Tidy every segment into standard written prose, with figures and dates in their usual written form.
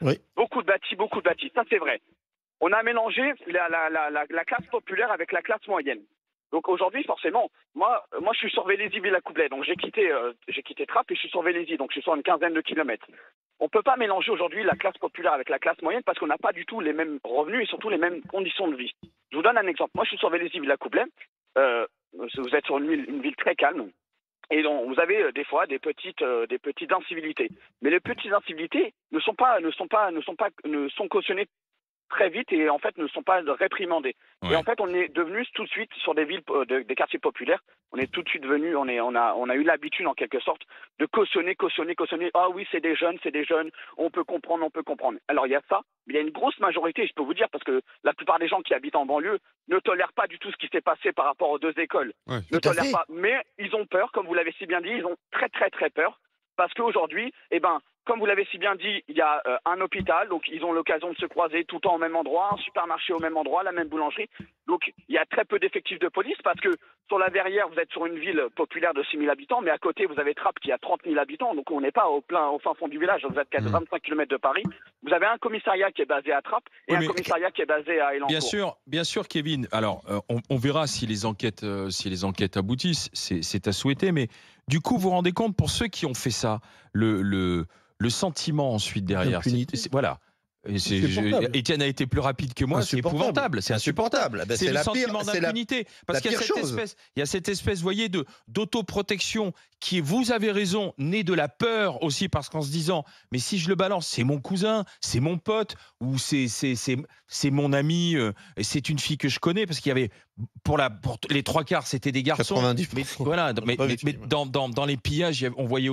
Oui. Beaucoup de bâtis, ça c'est vrai. On a mélangé la classe populaire avec la classe moyenne. Donc aujourd'hui, forcément, moi je suis sur Vélizy-Villacoublay, donc j'ai quitté Trappes et je suis sur Vélizy, donc je suis sur une quinzaine de kilomètres. On ne peut pas mélanger aujourd'hui la classe populaire avec la classe moyenne parce qu'on n'a pas du tout les mêmes revenus et surtout les mêmes conditions de vie. Je vous donne un exemple. Moi, je suis sur Vélizy-Villacoublay. Euh, vous êtes sur une ville très calme. Et donc, vous avez des fois des petites incivilités. Mais les petites incivilités ne sont cautionnées très vite et en fait ne sont pas réprimandés. Et en Ouais. fait, on est devenu tout de suite sur des villes, des quartiers populaires. On est tout de suite devenu, on a eu l'habitude en quelque sorte de cautionner. Ah oui, c'est des jeunes. On peut comprendre, on peut comprendre. Alors il y a ça, mais il y a une grosse majorité, je peux vous dire, parce que la plupart des gens qui habitent en banlieue ne tolèrent pas du tout ce qui s'est passé par rapport aux deux écoles. Ouais. Ne Tout à tolèrent fait. pas, mais ils ont peur, comme vous l'avez si bien dit, ils ont très très très peur, parce qu'aujourd'hui, eh ben, comme vous l'avez si bien dit, il y a un hôpital, donc ils ont l'occasion de se croiser tout le temps au même endroit, un supermarché au même endroit, la même boulangerie. Donc il y a très peu d'effectifs de police parce que sur la Verrière, vous êtes sur une ville populaire de 6 000 habitants, mais à côté, vous avez Trappes qui a 30 000 habitants, donc on n'est pas au fin fond du village, vous êtes qu'à 25 km de Paris. Vous avez un commissariat qui est basé à Trappes et Oui, un mais commissariat qui est basé à bien Élancourt. sûr, Kevin. Alors, on verra si les enquêtes aboutissent. C'est à souhaiter. Mais du coup, vous vous rendez compte pour ceux qui ont fait ça, le, le, le sentiment ensuite derrière. D'impunité. Voilà. Insupportable. Étienne a été plus rapide que moi. C'est Insupportable. épouvantable. C'est insupportable. Insupportable. Ben, C'est c'est le la sentiment pire- c'est la- d'impunité. Parce la qu'il y a pire cette chose. espèce, il y a cette espèce, vous voyez, d'autoprotection qui est, vous avez raison, née de la peur aussi, parce qu'en se disant, mais si je le balance, c'est mon cousin, c'est mon pote, ou c'est mon ami, et c'est une fille que je connais, parce qu'il y avait, pour les trois quarts, c'était des garçons. 90%. Mais voilà, mais victimes. dans les pillages, on voyait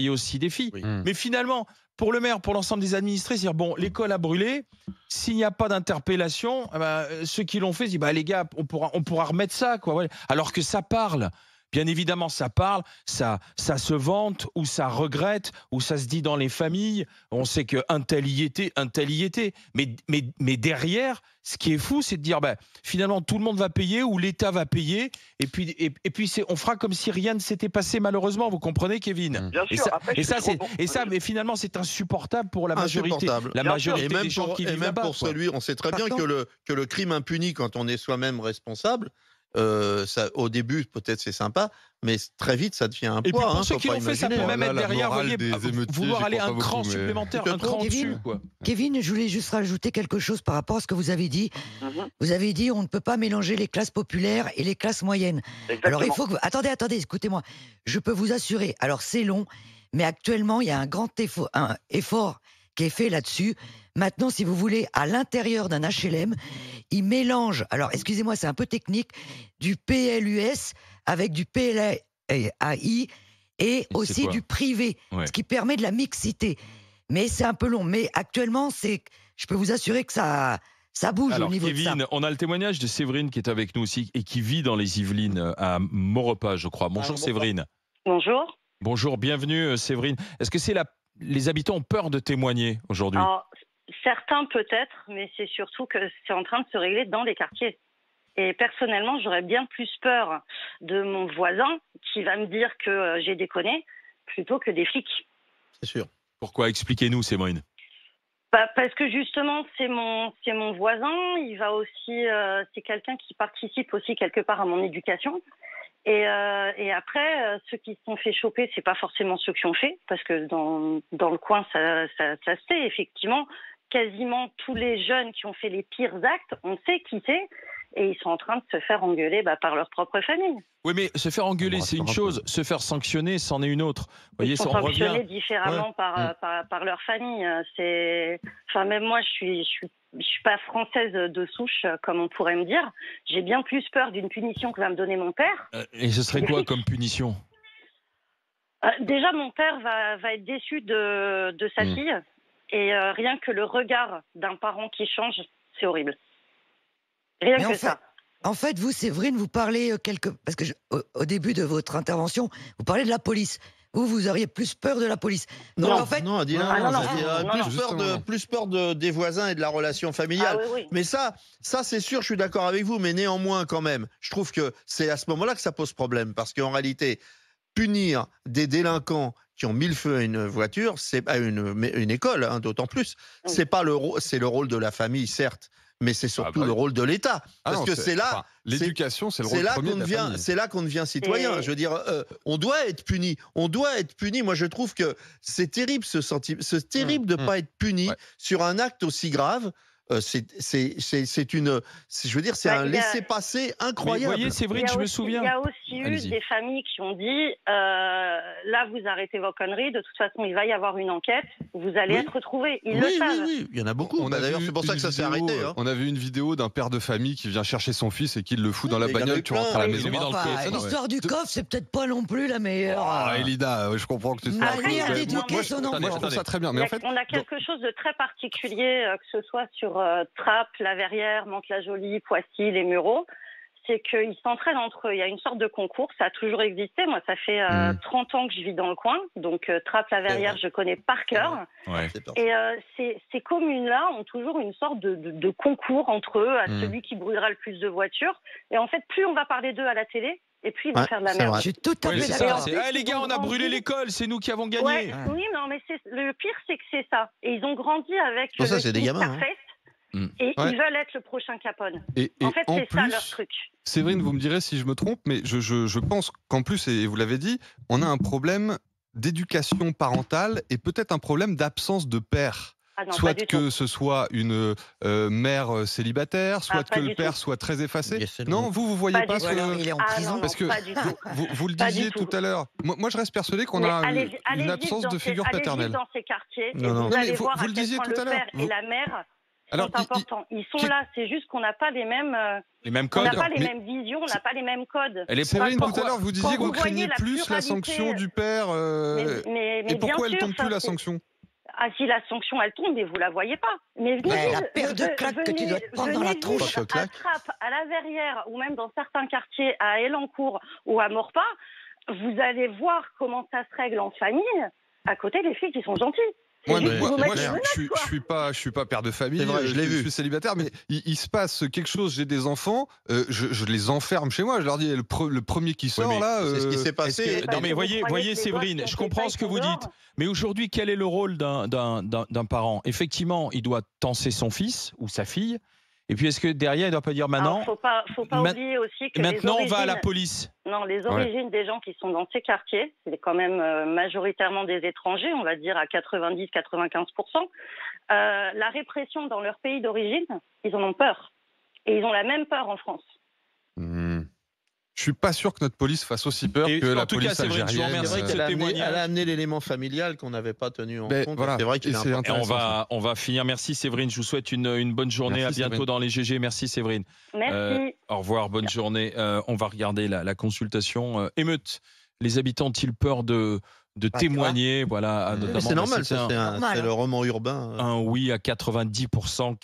aussi des filles. Oui. Mais finalement, pour le maire, pour l'ensemble des administrés, c'est-à-dire, bon, l'école a brûlé, s'il n'y a pas d'interpellation, eh ben, ceux qui l'ont fait, disent, bah, les gars, on pourra remettre ça, quoi. Ouais. Alors que ça parle. Bien évidemment, ça parle, ça se vante, ou ça regrette, ou ça se dit dans les familles. On sait qu'un tel y était, un tel y était. Mais derrière, ce qui est fou, c'est de dire, bah, finalement, tout le monde va payer, ou l'État va payer, et puis on fera comme si rien ne s'était passé, malheureusement. Vous comprenez, Kevin? Bien Et sûr, après, mais finalement, c'est insupportable pour la majorité. Insupportable. La Bien sûr. majorité des gens qui Et vivent même là-bas. pour quoi. celui, on sait très Par bien contre- que le crime impuni quand on est soi-même responsable, au début peut-être c'est sympa, mais très vite ça devient un Et puis poids. pour ceux Faut qui pas l'ont fait, ça peut imaginer, même hein. être la derrière, morale voyez, des émeutiers, vouloir j'y aller crois un pas cran beaucoup, mais- supplémentaire, Tu te un cran trouves, dessus, quoi. Kevin, je voulais juste rajouter quelque chose par rapport à ce que vous avez dit. Mhm. Vous avez dit on ne peut pas mélanger les classes populaires et les classes moyennes. Alors il Exactement. faut que... Attendez, écoutez-moi. Je peux vous assurer, alors c'est long, mais actuellement il y a un grand effort qui est fait là-dessus. Maintenant, si vous voulez, à l'intérieur d'un HLM, ils mélangent, alors excusez-moi, c'est un peu technique, du PLUS avec du PLAI et c'est aussi quoi? du privé, Ouais. ce qui permet de la mixité. Mais c'est un peu long. Mais actuellement, je peux vous assurer que ça bouge au Alors, niveau de ça. Kevin, on a le témoignage de Séverine qui est avec nous aussi et qui vit dans les Yvelines, à Maurepas, je crois. Bonjour, Séverine. Bonjour. Bonjour, bienvenue, Séverine. Est-ce que les habitants ont peur de témoigner aujourd'hui? Alors, certains peut-être, mais c'est surtout que c'est en train de se régler dans les quartiers. Et personnellement, j'aurais bien plus peur de mon voisin qui va me dire que j'ai déconné plutôt que des flics. C'est sûr. Pourquoi? Expliquez-nous, Séverine. Parce que justement, c'est mon voisin. Il va aussi, c'est quelqu'un qui participe aussi quelque part à mon éducation. Et après, ceux qui se sont fait choper, c'est pas forcément ceux qui ont fait, parce que dans le coin, ça se sait effectivement. Quasiment tous les jeunes qui ont fait les pires actes, on sait qui c'est, et ils sont en train de se faire engueuler par leur propre famille. Oui, mais se faire engueuler, On c'est une rassure un chose. Se faire sanctionner, c'en est une autre. Vous voyez, Ils sont ça, on sanctionnés revient. différemment par leur famille. Enfin, même moi, je suis pas française de souche, comme on pourrait me dire. J'ai bien plus peur d'une punition que va me donner mon père. Et ce serait quoi comme punition? Déjà, mon père va être déçu de sa fille. Et rien que le regard d'un parent qui change, c'est horrible. Rien Mais que ça. En fait, vous, Séverine, vous parlez parce que au début de votre intervention, vous parlez de la police. Vous auriez plus peur de la police. Donc, Non, en fait, non, elle dit non, Ah, non, ça non, dit, non, non. plus peur des voisins et de la relation familiale. Ah oui. Mais ça c'est sûr, je suis d'accord avec vous, mais néanmoins quand même, je trouve que c'est à ce moment-là que ça pose problème, parce qu'en réalité, punir des délinquants qui ont mis le feu à une voiture, c'est à une école, hein, d'autant plus. C'est pas c'est le rôle de la famille, certes, mais c'est surtout le rôle de l'État. Parce que c'est là. Enfin, l'éducation, c'est le rôle premier de la famille. C'est là qu'on devient citoyen. Je veux dire, on doit être puni. On doit être puni. Moi, je trouve que c'est terrible, c'est terrible de ne pas être puni sur un acte aussi grave. C'est un laissez-passer incroyable. Mais vous voyez, Séverine, je me souviens. Il y a aussi eu des familles qui ont dit là, vous arrêtez vos conneries, de toute façon, il va y avoir une enquête, vous allez être retrouvés. Ils le savent. Oui, il y en a beaucoup. D'ailleurs, c'est pour ça que ça s'est arrêté. Hein. On a vu une vidéo d'un père de famille qui vient chercher son fils et qui le fout dans la bagnole, tu rentres à la maison. L'histoire du coffre, c'est peut-être pas non plus la meilleure. Ah, Elina, je comprends que tu te je trouve ça très bien. Mais en fait, on a quelque chose de très particulier, que ce soit sur Trappes, La Verrière, Mantes-la-Jolie, Poissy, les Mureaux, c'est qu'ils s'entraînent entre eux. Il y a une sorte de concours, ça a toujours existé. Moi, ça fait 30 ans que je vis dans le coin, donc Trappes, La Verrière, je connais par cœur. Ouais. Et ces communes-là ont toujours une sorte de concours entre eux, à celui qui brûlera le plus de voitures. Et en fait, plus on va parler d'eux à la télé, et puis ils vont faire de la merde. Je suis tout à fait d'accord. Les gars, on a brûlé l'école, c'est nous qui avons gagné. Oui, non, mais le pire, c'est que c'est ça. Et ils ont grandi avec le ça, c'est des gamins, Scarface. Et ils veulent être le prochain Capone. En fait, c'est ça leur truc. Séverine, vous me direz si je me trompe, mais je pense qu'en plus, et vous l'avez dit, on a un problème d'éducation parentale et peut-être un problème d'absence de père. Ah non, soit que ce soit une mère célibataire, soit que le père soit très effacé. Non, vous voyez pas ce... Il est en prison. Parce que vous le disiez tout à l'heure. Moi, je reste persuadé qu'on a une absence de figure paternelle. Allez dans ces quartiers, et vous allez voir à le quel disiez point tout à le l'heure. père et la mère sont importants. Ils sont là, c'est juste qu'on n'a pas les mêmes... codes. On n'a pas les mêmes visions, on n'a pas les mêmes codes. Séverine, tout à l'heure, vous disiez que vous craigniez plus la sanction du père. Et pourquoi elle tombe plus la sanction ? Ah, si la sanction elle tombe, mais vous la voyez pas. Mais la paire de claques que tu dois te prendre dans la tronche. À Trappes, à La Verrière, ou même dans certains quartiers, à Elancourt ou à Maurepas, vous allez voir comment ça se règle en famille. À côté, les filles qui sont gentilles. Moi, je suis pas père de famille. C'est vrai, je l'ai vu. Je suis célibataire, mais il se passe quelque chose. J'ai des enfants, je les enferme chez moi. Je leur dis le premier qui sort là. C'est ce qui s'est passé. Non mais voyez Séverine, je comprends ce que vous dites. Mais aujourd'hui, quel est le rôle d'un parent ? Effectivement, il doit tancer son fils ou sa fille. Et puis, est-ce que derrière, il ne doit pas dire maintenant... Faut pas oublier aussi que maintenant, on va à la police. Non, les origines des gens qui sont dans ces quartiers, c'est quand même majoritairement des étrangers, on va dire à 90-95%. La répression dans leur pays d'origine, ils en ont peur. Et ils ont la même peur en France. Je suis pas sûr que notre police fasse aussi peur que la police algérienne. C'est vrai qu'elle a amené l'élément familial qu'on n'avait pas tenu en compte. Voilà. C'est vrai qu'il est important. On va finir. Merci Séverine. Je vous souhaite une bonne journée. Merci, à bientôt Séverine. Dans les GG. Merci Séverine. Merci. Au revoir. Bonne journée. On va regarder la consultation. Émeute. Les habitants ont-ils peur de témoigner, voilà, C'est normal, c'est le roman urbain. Un oui à 90%.